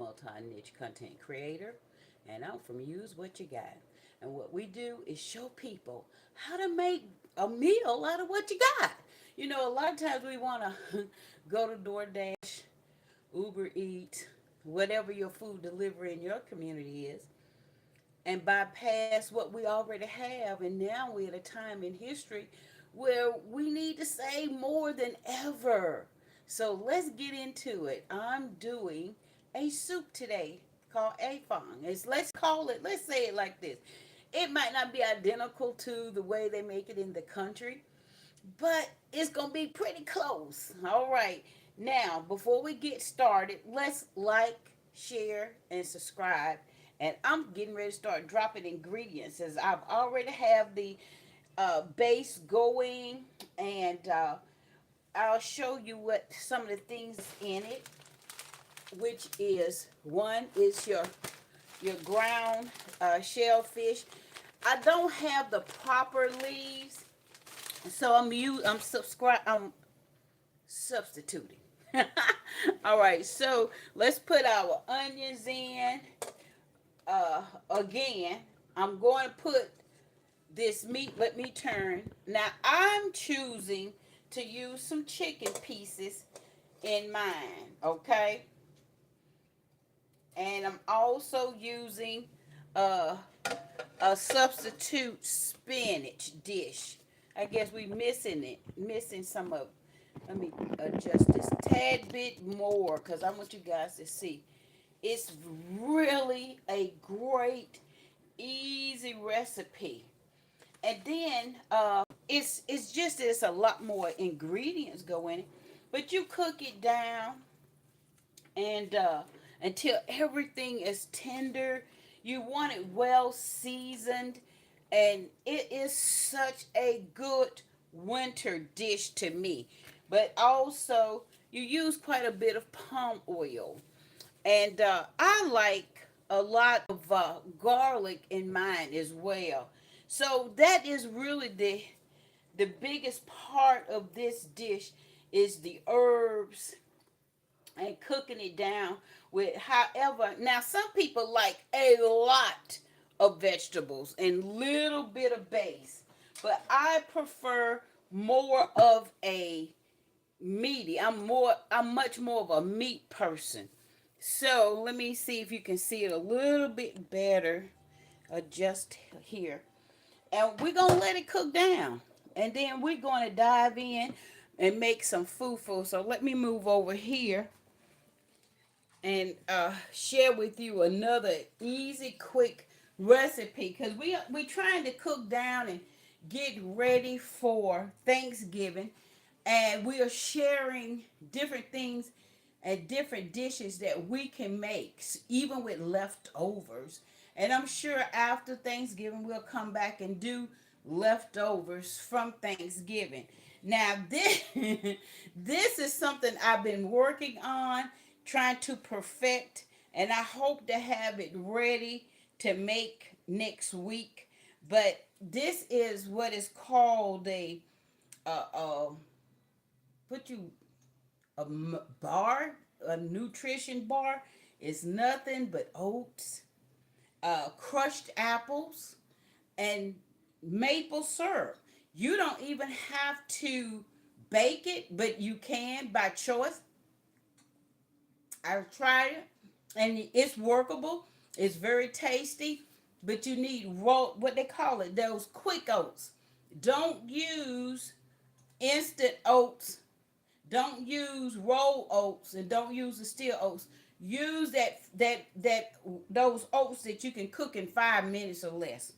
multi-niche content creator, and I'm from Use What You Got. And what we do is show people how to make a meal out of what you got. You know, a lot of times we want to go to DoorDash, Uber Eat, whatever your food delivery in your community is, and bypass what we already have. And now we're at a time in history where we need to save more than ever. So let's get into it. I'm doing a soup today called Afang. Let's say it like this. It might not be identical to the way they make it in the country, but it's going to be pretty close. All right. Now, before we get started, let's like, share, and subscribe. And I'm getting ready to start dropping ingredients as I've already have the base going, and I'll show you what some of the things in it, which is one is your ground shellfish. I don't have the proper leaves, so I'm substituting. All right, so let's put our onions in. Again, I'm going to put this meat. Let me turn. Now I'm choosing to use some chicken pieces in mine, okay? And I'm also using uh, a substitute spinach dish. I guess we missing some of. Let me adjust this tad bit more because I want you guys to see. It's really a great, easy recipe. And then it's a lot more ingredients go in it, but you cook it down and until everything is tender. You want it well seasoned, and it is such a good winter dish to me. But also, you use quite a bit of palm oil, and I like a lot of garlic in mine as well. So that is really the biggest part of this dish is the herbs and cooking it down with. However, now some people like a lot of vegetables and little bit of base, but I prefer more of a meaty. I'm much more of a meat person. So let me see if you can see it a little bit better. Adjust here. And we're going to let it cook down. And then we're going to dive in and make some fufu. So let me move over here and share with you another easy, quick recipe. Because we're trying to cook down and get ready for Thanksgiving. And we are sharing different things and different dishes that we can make, even with leftovers. And I'm sure after Thanksgiving, we'll come back and do leftovers from Thanksgiving. Now, this, this is something I've been working on, trying to perfect, and I hope to have it ready to make next week. But this is what is called a put you a bar, a nutrition bar. Is nothing but oats, crushed apples, and maple syrup. You don't even have to bake it, but you can by choice. I've tried it, and it's workable. It's very tasty, but you need what they call it, those quick oats. Don't use instant oats. Don't use roll oats, and don't use the steel oats. Use that those oats that you can cook in 5 minutes or less.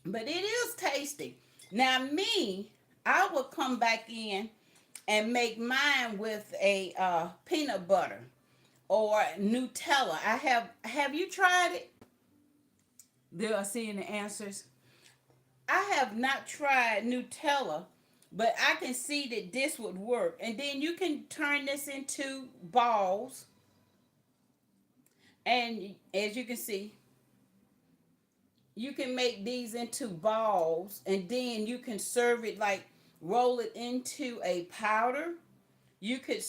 But it is tasty. Now me, I will come back in and make mine with a peanut butter or Nutella. Have you tried it? They are seeing the answers. I have not tried Nutella, but I can see that this would work. And then you can turn this into balls. And as you can see, you can make these into balls, and then you can serve it like roll it into a powder. You could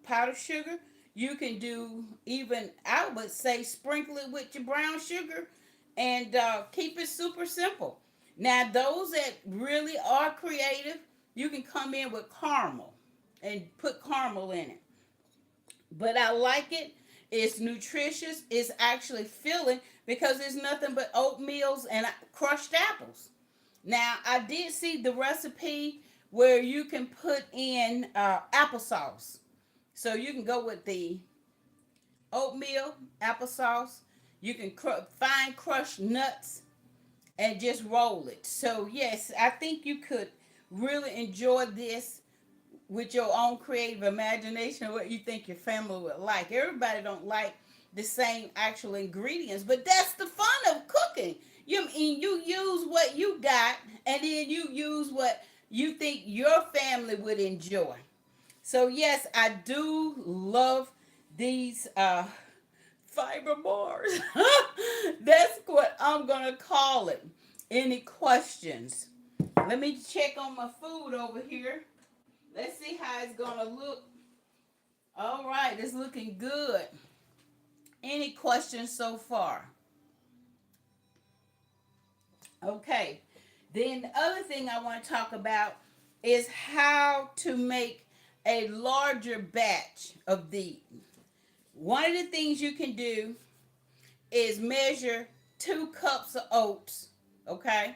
powder sugar. You can do even, I would say, sprinkle it with your brown sugar and keep it super simple. Now, those that really are creative, you can come in with caramel and put caramel in it. But I like it. It's nutritious. It's actually filling because it's nothing but oatmeals and crushed apples. Now, I did see the recipe where you can put in applesauce. So you can go with the oatmeal, applesauce. You can find crushed nuts and just roll it. So, yes, I think you could really enjoy this with your own creative imagination of what you think your family would like. Everybody don't like the same actual ingredients, but that's the fun of cooking. You use what you got, and then you use what you think your family would enjoy. So yes, I do love these fiber bars. That's what I'm gonna call it. Any questions? Let me check on my food over here. Let's see how it's gonna look. All right, it's looking good. Any questions so far? Okay. Then the other thing I want to talk about is how to make a larger batch of these. One of the things you can do is measure 2 cups of oats, okay?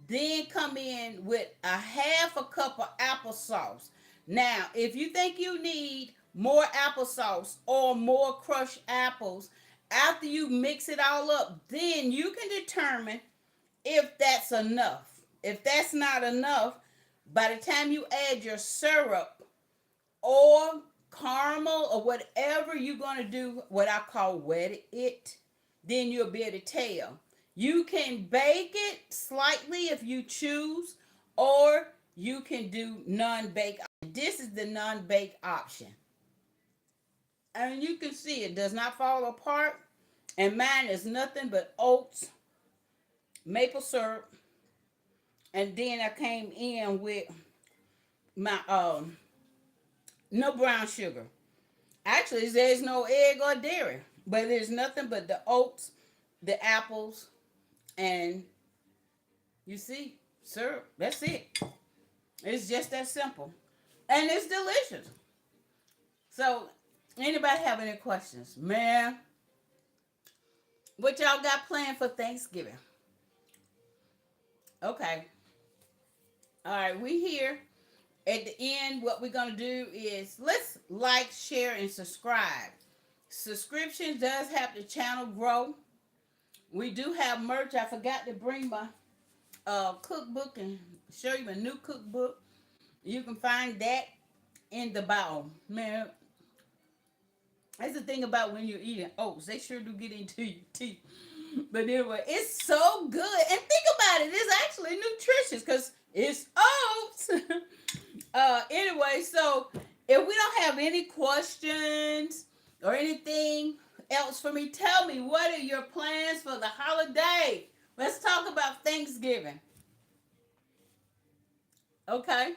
Then come in with a half a cup of applesauce. Now, if you think you need more applesauce or more crushed apples, after you mix it all up, then you can determine if that's enough. If that's not enough, by the time you add your syrup or caramel or whatever you're going to do, what I call wet it, then you'll be able to tell. You can bake it slightly if you choose, or you can do non-bake. This is the non-bake option. And you can see it does not fall apart. And mine is nothing but oats, maple syrup, and then I came in with my no brown sugar. Actually, there's no egg or dairy, but there's nothing but the oats, the apples, and you see syrup. That's it. It's just that simple, and it's delicious. So, anybody have any questions, man? What y'all got planned for Thanksgiving? Okay. All right, we here. At the end, what we're going to do is let's like, share, and subscribe. Subscriptions does help the channel grow. We do have merch. I forgot to bring my cookbook and show you my new cookbook. You can find that in the bio. Man, that's the thing about when you're eating oats. They sure do get into your teeth. But anyway, it's so good. And think about it. It's actually nutritious because it's oats. Anyway, so if we don't have any questions or anything else for me, tell me, what are your plans for the holiday? Let's talk about Thanksgiving. Okay.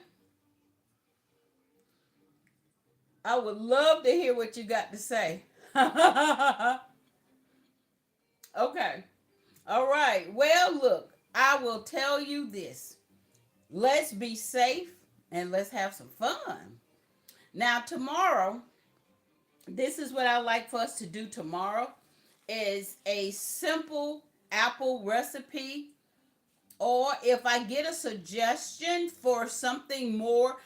I would love to hear what you got to say. Okay. All right. Well, look, I will tell you this. Let's be safe and let's have some fun. Now, tomorrow, this is what I like for us to do tomorrow is a simple apple recipe, or if I get a suggestion for something more,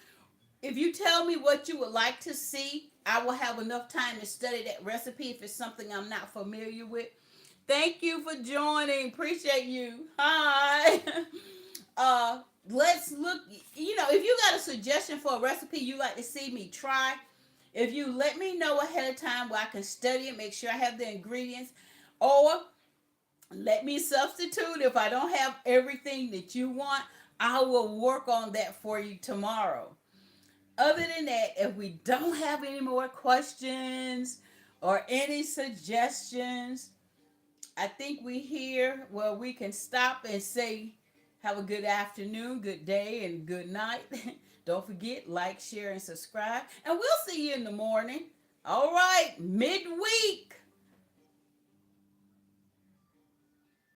if you tell me what you would like to see, I will have enough time to study that recipe if it's something I'm not familiar with. Thank you for joining. Appreciate you. Hi. Let's look, if you got a suggestion for a recipe you like to see me try, if you let me know ahead of time where I can study it, make sure I have the ingredients, or let me substitute if I don't have everything that you want, I will work on that for you tomorrow. Other than that, if we don't have any more questions or any suggestions, I think we here where we can stop and say, have a good afternoon, good day, and good night. Don't forget, like, share, and subscribe. And we'll see you in the morning. All right, midweek